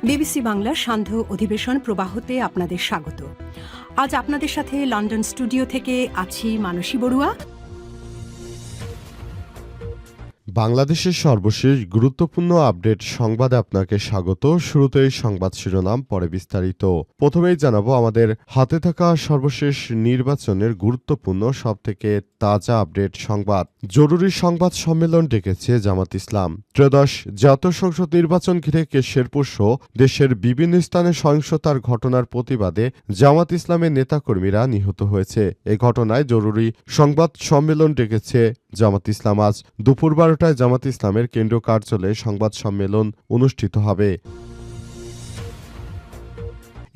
BBC বাংলার সান্ধ্য অধিবেশন প্রবাহতে আপনাদের স্বাগত। আজ আপনাদের সাথে লন্ডন স্টুডিও থেকে আছি মানসী বড়ুয়া। বাংলাদেশের সর্বশেষ গুরুত্বপূর্ণ আপডেট সংবাদে আপনাকে স্বাগত। শুরুতেই সংবাদ শিরোনাম, পরে বিস্তারিত। প্রথমেই জানাবো আমাদের হাতে থাকা সর্বশেষ নির্বাচনের গুরুত্বপূর্ণ সবথেকে তাজা আপডেট সংবাদ। জরুরি সংবাদ সম্মেলন ডেকেছে জামাত ইসলাম। ত্রয়োদশ জাতীয় সংসদ নির্বাচন ঘিরে শেরপুর সহ দেশের বিভিন্ন স্থানে সহিংসতার ঘটনার প্রতিবাদে জামাত ইসলামের নেতাকর্মীরা নিহত হয়েছে। এ ঘটনায় জরুরি সংবাদ সম্মেলন ডেকেছে জামাত ইসলাম। আজ দুপুর 12টায় জামাত ইসলামের কেন্দ্রীয় কার্যালয়ে সংবাদ সম্মেলন অনুষ্ঠিত হবে।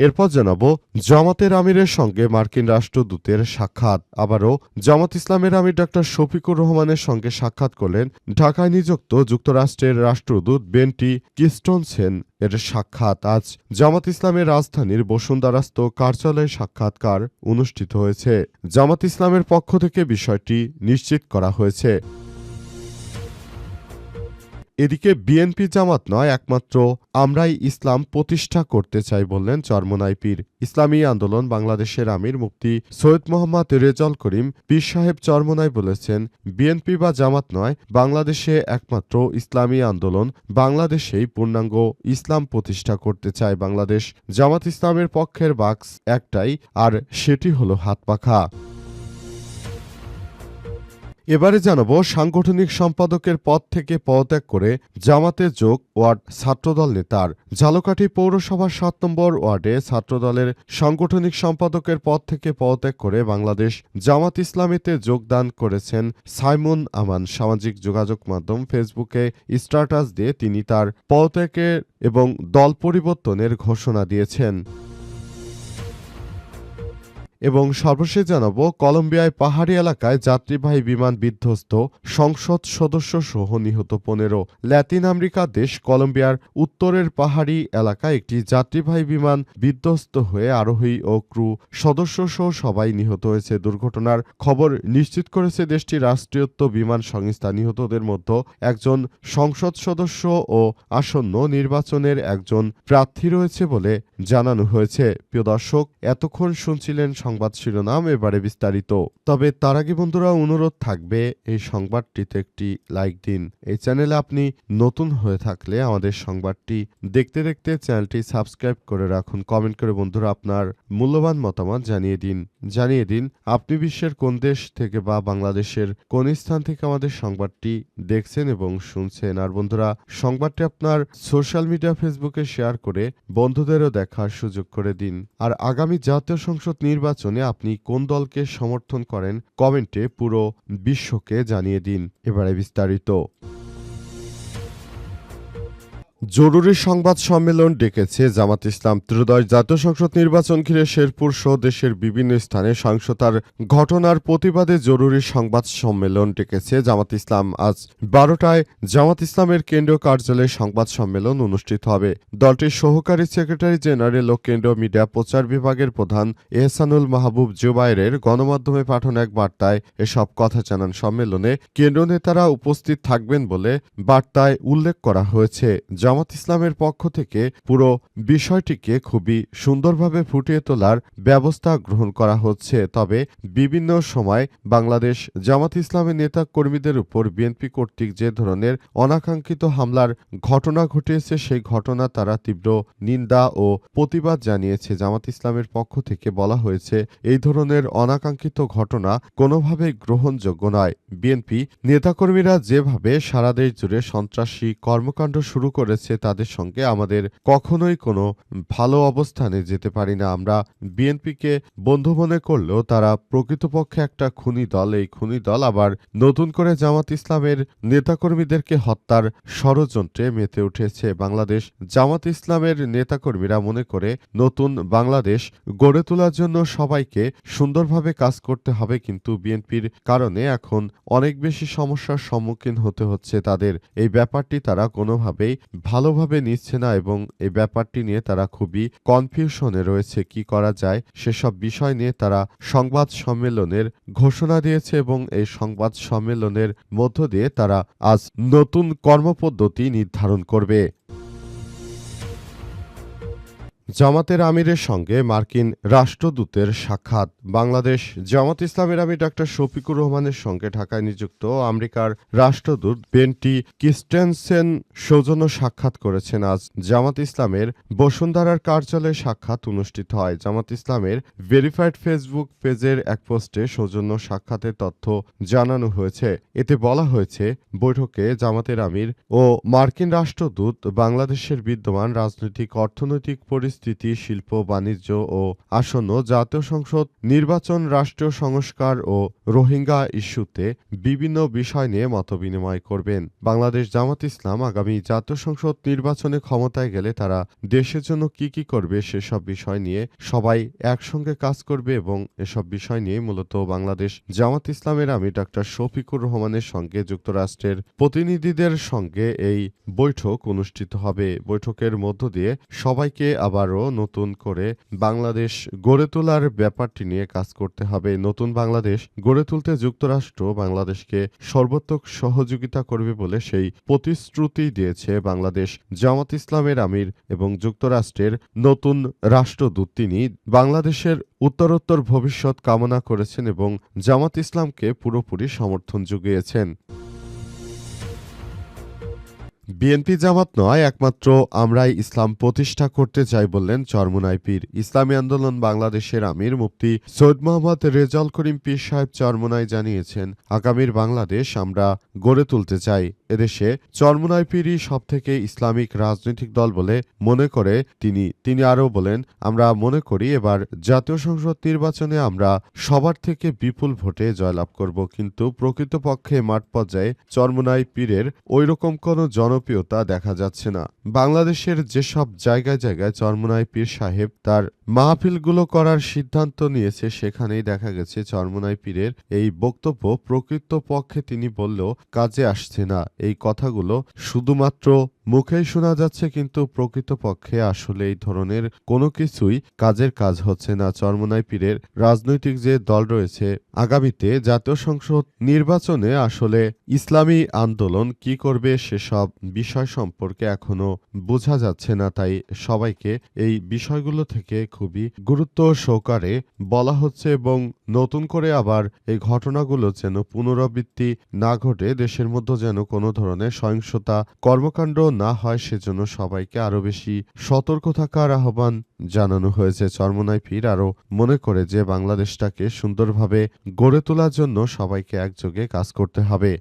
এরপর জানাবো জামাতের আমিরের সঙ্গে মার্কিন রাষ্ট্রদূতের সাক্ষাৎ। আবারও জামাত ইসলামের আমির ডা শফিকুর রহমানের সঙ্গে সাক্ষাৎ করলেন ঢাকায় নিযুক্ত যুক্তরাষ্ট্রের রাষ্ট্রদূত বেন্টি কিস্টোনসেন। এর সাক্ষাৎ আজ জামাত ইসলামের রাজধানীর বসুন্ধরাস্থ কার্যালয়ে সাক্ষাৎকার অনুষ্ঠিত হয়েছে। জামাত ইসলামের পক্ষ থেকে বিষয়টি নিশ্চিত করা হয়েছে। এদিকে বিএনপি জামাত নয়, একমাত্র আমরাই ইসলাম প্রতিষ্ঠা করতে চাই বললেন চরমোনাই পীর। ইসলামী আন্দোলন বাংলাদেশের আমির মুফতি সৈয়দ মোহাম্মদ রেজাউল করিম পীর সাহেব চরমোনাই বলেছেন, বিএনপি বা জামাত নয়, বাংলাদেশে একমাত্র ইসলামী আন্দোলন বাংলাদেশেই পূর্ণাঙ্গ ইসলাম প্রতিষ্ঠা করতে চায় বাংলাদেশ। জামাত ইসলামের পক্ষের বাক্স একটাই, আর সেটি হলো হাত পাখা। এবারে জানাবো সাংগঠনিক সম্পাদকের পদ থেকে পদত্যাগ করে জামাতে যোগ ওয়ার্ড ছাত্রদল নেতার। ঝালকাঠি পৌরসভার ৭ নম্বর ওয়ার্ডে ছাত্রদলের সাংগঠনিক সম্পাদকের পদ থেকে পদত্যাগ করে বাংলাদেশ জামাত ইসলামীতে যোগদান করেছেন সাইমুন আমান। সামাজিক যোগাযোগ মাধ্যম ফেসবুকে স্ট্যাটাস দিয়ে তিনি তার পদত্যাগের এবং দল পরিবর্তনের ঘোষণা দিয়েছেন। এবং সর্বশেষ জানাবো কলম্বিয়ায় পাহাড়ি এলাকায় যাত্রীবাহী বিমান বিধ্বস্ত, সংসদ সদস্য সহ নিহত 15। ল্যাতিন আমেরিকা দেশ কলম্বিয়ার উত্তরের পাহাড়ি এলাকায় একটি যাত্রীবাহী বিমান বিধ্বস্ত হয়ে আরোহী ও ক্রু সদস্য সহ সবাই নিহত হয়েছে। দুর্ঘটনার খবর নিশ্চিত করেছে দেশটির রাষ্ট্রীয়ত্ব বিমান সংস্থা। নিহতদের মধ্যে একজন সংসদ সদস্য ও আসন্ন নির্বাচনের একজন প্রার্থী রয়েছে বলে জানানো হয়েছে। প্রিয় দর্শক, এতক্ষণ শুনছিলেন সংবাদ শিরোনাম, এবারে বিস্তারিত। তবে তার আগে বন্ধুরা অনুরোধ থাকবে এই সংবাদটিতে একটি লাইক দিন। এই চ্যানেলে আপনি নতুন হয়ে থাকলে আমাদের সংবাদটি দেখতে দেখতে চ্যানেলটি সাবস্ক্রাইব করে রাখুন। কমেন্ট করে বন্ধুরা আপনার মূল্যবান মতামত জানিয়ে দিন আপনি বিশ্বের কোন দেশ থেকে বা বাংলাদেশের কোন স্থান থেকে আমাদের সংবাদটি দেখছেন এবং শুনছেন। আর বন্ধুরা, সংবাদটি আপনার সোশ্যাল মিডিয়া ফেসবুকে শেয়ার করে বন্ধুদেরও দেখার সুযোগ করে দিন। আর আগামী জাতীয় সংসদ নির্বাচনে আপনি কোন দলকে সমর্থন করেন কমেন্টে পুরো বিশ্বকে জানিয়ে দিন। এবারে বিস্তারিত। জরুরি সংবাদ সম্মেলন ডেকেছে জামাত ইসলাম। ত্রয়োদশ জাতীয় সংসদ নির্বাচন ঘিরে শেরপুর সহ দেশের বিভিন্ন স্থানে সহিংসতার ঘটনার প্রতিবাদে জরুরি সংবাদ সম্মেলন ডেকেছে জামাত ইসলাম। আজ 12টায় জামাত ইসলামের কেন্দ্রীয় কার্যালয়ে সংবাদ সম্মেলন অনুষ্ঠিত হবে। দলটির সহকারী সেক্রেটারি জেনারেল ও কেন্দ্রীয় মিডিয়া প্রচার বিভাগের প্রধান এহসানুল মাহবুব জুবায়েরের গণমাধ্যমে পাঠানো এক বার্তায় এসব কথা জানান। সম্মেলনে কেন্দ্রীয় নেতারা উপস্থিত থাকবেন বলে বার্তায় উল্লেখ করা হয়েছে। জামাত ইসলামের পক্ষ থেকে পুরো বিষয়টিকে খুবই সুন্দরভাবে ফুটিয়ে তোলার ব্যবস্থা গ্রহণ করা হচ্ছে। তবে বিভিন্ন সময় বাংলাদেশ জামাত ইসলামের নেতা কর্মীদের উপর বিএনপি কর্তৃক যে ধরনের অনাকাঙ্ক্ষিত হামলার ঘটনা ঘটিয়েছে, সেই ঘটনা তারা তীব্র নিন্দা ও প্রতিবাদ জানিয়েছে। জামাত ইসলামের পক্ষ থেকে বলা হয়েছে, এই ধরনের অনাকাঙ্ক্ষিত ঘটনা কোনোভাবেই গ্রহণযোগ্য নয়। বিএনপি নেতাকর্মীরা যেভাবে সারা দেশ জুড়ে সন্ত্রাসী কর্মকাণ্ড শুরু করেছে, তাদের সঙ্গে আমাদের কখনোই কোনো ভালো অবস্থানে যেতে পারি না। আমরা বিএনপিকে বন্ধু মনে করলেও তারা প্রকৃতপক্ষে একটা খুনি দল। এই খুনি দল আবার নতুন করে জামাত ইসলামের নেতাকর্মীদেরকে হত্যার ষড়যন্ত্রে মেতে উঠেছে। বাংলাদেশ জামাত ইসলামের নেতাকর্মীরা মনে করে নতুন বাংলাদেশ গড়ে তোলার জন্য সবাইকে সুন্দরভাবে কাজ করতে হবে, কিন্তু বিএনপির কারণে এখন অনেক বেশি সমস্যার সম্মুখীন হতে হচ্ছে তাদের। এই ব্যাপারটি তারা কোনোভাবেই ভালোভাবে নিচ্ছে না এবং এই ব্যাপারটি নিয়ে তারা খুবই কনফিউশনে রয়েছে। কি করা যায় সেসব বিষয় নিয়ে তারা সংবাদ সম্মেলনের ঘোষণা দিয়েছে এবং এই সংবাদ সম্মেলনের মধ্য দিয়ে তারা আজ নতুন কর্মপদ্ধতি নির্ধারণ করবে। জামাতের আমিরের সঙ্গে মার্কিন রাষ্ট্রদূতের সাক্ষাৎ। বাংলাদেশ জামাত ইসলামের আমির ডাক্তার শফিকুর রহমানের সঙ্গে ঢাকায় নিযুক্ত আমেরিকার রাষ্ট্রদূত বেন্টি কিস্টেনসেন সৌজন্য সাক্ষাৎ করেছেন। আজ জামাত ইসলামের বসুন্ধরার কার্যালয়ে সাক্ষাৎ অনুষ্ঠিত হয়। জামাত ইসলামের ভেরিফাইড ফেসবুক পেজের এক পোস্টে সৌজন্য সাক্ষাতের তথ্য জানানো হয়েছে। এতে বলা হয়েছে, বৈঠকে জামাতের আমির ও মার্কিন রাষ্ট্রদূত বাংলাদেশের বিদ্যমান রাজনৈতিক অর্থনৈতিক পরিস্থিতি, শিল্প, বাণিজ্য ও আসন্ন জাতীয় সংসদ নির্বাচন, রাষ্ট্রীয় সংস্কার ও রোহিঙ্গা ইস্যুতে বিভিন্ন বিষয় নিয়ে মতবিনিময় করবেন। বাংলাদেশ জামাত ইসলাম আগামী জাতীয় সংসদ নির্বাচনে ক্ষমতায় গেলে তারা দেশের জন্য কি করবে সেসব বিষয় নিয়ে সবাই একসঙ্গে কাজ করবে এবং এসব বিষয় নিয়ে মূলত বাংলাদেশ জামাত ইসলামের আমির ডাক্তার শফিকুর রহমানের সঙ্গে যুক্তরাষ্ট্রের প্রতিনিধিদের সঙ্গে এই বৈঠক অনুষ্ঠিত হবে। বৈঠকের মধ্য দিয়ে সবাইকে আবারও নতুন করে বাংলাদেশ গড়ে তোলার ব্যাপারটি নিয়ে কাজ করতে হবে। নতুন বাংলাদেশ গড়ে তুলতে যুক্তরাষ্ট্র বাংলাদেশকে সর্বাত্মক সহযোগিতা করবে বলে সেই প্রতিশ্রুতি দিয়েছে বাংলাদেশ জামাত ইসলামের আমির এবং যুক্তরাষ্ট্রের নতুন রাষ্ট্রদূত। তিনি বাংলাদেশের উত্তরোত্তর ভবিষ্যৎ কামনা করেছেন এবং জামাত ইসলামকে পুরোপুরি সমর্থন জুগিয়েছেন। বিএনপি জামাত নয়, একমাত্র আমরাই ইসলাম প্রতিষ্ঠা করতে চাই বললেন চরমোনাই পীর। ইসলামী আন্দোলন বাংলাদেশের আমির মুফতি সৈয়দ মোহাম্মদ রেজাউল করিম পীর সাহেব চরমোনাই জানিয়েছেন, আগামীর বাংলাদেশ আমরা গড়ে তুলতে চাই। এদেশে চরমোনাই পীরই সবথেকে ইসলামিক রাজনৈতিক দল বলে মনে করে তিনি আরও বলেন, আমরা মনে করি এবার জাতীয় সংসদ নির্বাচনে আমরা সবার থেকে বিপুল ভোটে জয়লাভ করব। কিন্তু প্রকৃতপক্ষে মাঠ পর্যায়ে চরমোনাই পীরের ওইরকম কোনো জনপ্রিয়তা দেখা যাচ্ছে না। বাংলাদেশের যেসব জায়গায় চরমোনাই পীর সাহেব তার মাহফিলগুলো করার সিদ্ধান্ত নিয়েছে, সেখানেই দেখা গেছে চরমোনাই পীরের এই বক্তব্য প্রকৃতপক্ষে তিনি বললেও কাজে আসছে না। এই কথাগুলো শুধুমাত্র মুখেই শোনা যাচ্ছে, কিন্তু প্রকৃতপক্ষে আসলে এই ধরনের কোনো কিছুই কাজের কাজ হচ্ছে না। চরমোনাই পীরের রাজনৈতিক যে দল রয়েছে, আগামীতে জাতীয় সংসদ নির্বাচনে আসলে ইসলামী আন্দোলন কি করবে সেসব বিষয় সম্পর্কে এখনো বোঝা যাচ্ছে না। তাই সবাইকে এই বিষয়গুলো থেকে খুবই গুরুত্ব সহকারে বলা হচ্ছে এবং নতুন করে আবার এই ঘটনাগুলো যেন পুনরাবৃত্তি না ঘটে, দেশের মধ্যে যেন কোনো ধরনের সহিংসতা কর্মকাণ্ড না হয়, সেজন্য সবাইকে আরো বেশি সতর্ক থাকার আহ্বান জানানো হয়েছে। চরমোনাই পীর আরও মনে করে যে বাংলাদেশটাকে সুন্দরভাবে গড়ে তোলার জন্য সবাইকে একযোগে কাজ করতে হবে।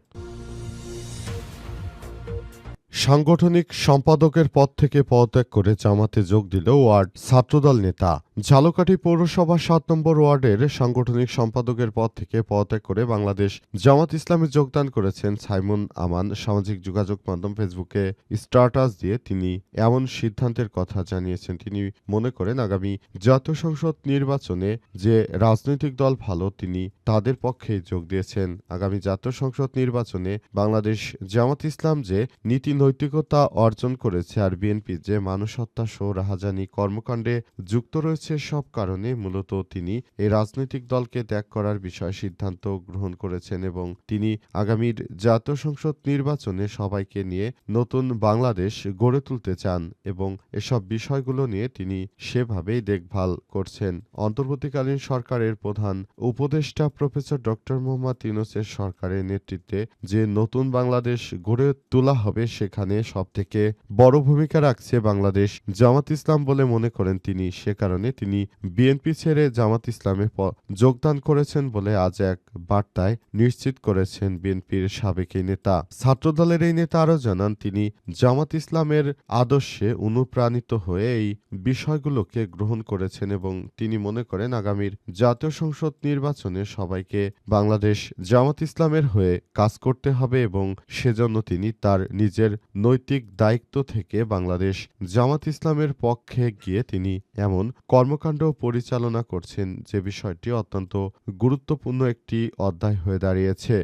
সাংগঠনিক সম্পাদকের পদ থেকে পদত্যাগ করে জামাতে যোগ দিল ওয়ার্ড ছাত্রদল নেতা। ঝালকাঠি পৌরসভা ৭ নম্বর ওয়ার্ডের সাংগঠনিক সম্পাদকের পদ থেকে পদত্যাগ করে বাংলাদেশ জামাত ইসলামে যোগদান করেছেন সাইমন আমান। সামাজিক যোগাযোগ মাধ্যম ফেসবুকে স্ট্যাটাস দিয়ে তিনি এমন সিদ্ধান্তের কথা জানিয়েছেন। তিনি মনে করেন আগামী জাতীয় সংসদ নির্বাচনে যে রাজনৈতিক দল ভালো, তিনি তাদের পক্ষেই যোগ দিয়েছেন। আগামী জাতীয় সংসদ নির্বাচনে বাংলাদেশ জামাত ইসলাম যে নীতি নৈতিকতা অর্জন করেছে আর বিএনপি যে মানুষ হত্যা সহ রাহাজানি কর্মকাণ্ডে যুক্ত রয়েছে, সব কারণে মূলত তিনি এই রাজনৈতিক দলকে ত্যাগ করার বিষয়ে সিদ্ধান্ত গ্রহণ করেছেন এবং তিনি আগামীর জাতীয় সংসদ নির্বাচনে সবাইকে নিয়ে নতুন বাংলাদেশ গড়ে তুলতে চান এবং এসব বিষয়গুলো নিয়ে তিনি সেভাবেই দেখভাল করছেন। অন্তর্বর্তীকালীন সরকারের প্রধান উপদেষ্টা প্রফেসর ডক্টর মোহাম্মদ ইউনূসের সরকারের নেতৃত্বে যে নতুন বাংলাদেশ গড়ে তোলা হবে, সেখানে সবথেকে বড় ভূমিকা রাখছে বাংলাদেশ জামাত ইসলাম বলে মনে করেন তিনি। সে কারণে তিনি বিএনপি ছেড়ে জামাত ইসলামে যোগদান করেছেন বলে আজ এক বার্তায় নিশ্চিত করেছেন বিএনপির সাবেক নেতা। ছাত্রদলের এই নেতা আরও জানান, তিনি জামাত ইসলামের আদর্শে অনুপ্রাণিত হয়ে এই বিষয়গুলোকে গ্রহণ করেছেন এবং তিনি মনে করেন আগামীর জাতীয় সংসদ নির্বাচনে সবাইকে বাংলাদেশ জামাত ইসলামের হয়ে কাজ করতে হবে এবং সেজন্য তিনি তার নিজের নৈতিক দায়িত্ব থেকে বাংলাদেশ জামাত ইসলামের পক্ষে গিয়ে তিনি এমন কর্মকাণ্ড পরিচালনা করছেন যে বিষয়টি অত্যন্ত গুরুত্বপূর্ণ একটি অধ্যায় হয়ে দাঁড়িয়েছে।